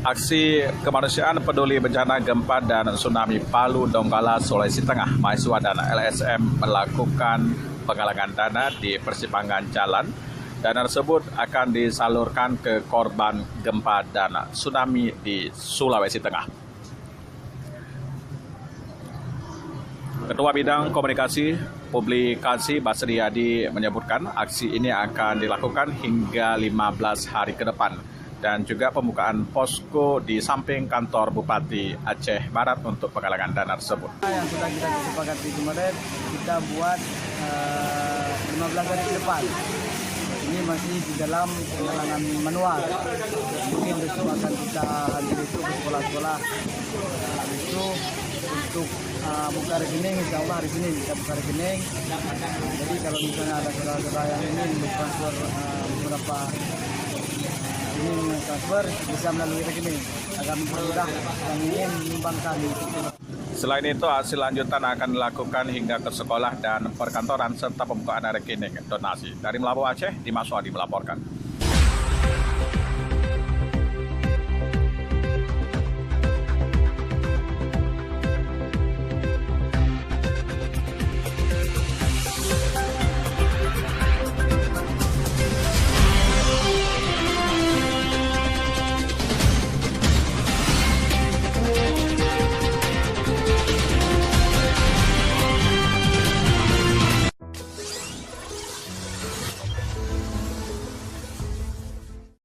Aksi Kemanusiaan Peduli Bencana Gempa dan Tsunami Palu Donggala, Sulawesi Tengah, mahasiswa dan LSM melakukan penggalangan dana di persimpangan jalan. Dana tersebut akan disalurkan ke korban gempa dan tsunami di Sulawesi Tengah. Ketua Bidang Komunikasi Publikasi Basri Yadi menyebutkan aksi ini akan dilakukan hingga 15 hari ke depan dan juga pembukaan posko di samping kantor Bupati Aceh Barat untuk penggalangan dana tersebut. Yang sudah kita sepakati kemarin, kita buat 15 hari ke depan. Ini masih di dalam penggalangan manual. Mungkin besok akan kita hadir itu ke sekolah-sekolah. Itu untuk buka rekening, insya Allah hari Senin kita buka rekening. Jadi kalau misalnya ada saudara-saudara yang ingin transfer beberapa transfer bisa melalui rekening agar mempermudah yang ingin menyumbangkan. Selain itu, hasil lanjutan akan dilakukan hingga ke sekolah dan perkantoran serta pembukaan rekening donasi. Dari Melabuh Aceh, Dimas Wadi melaporkan.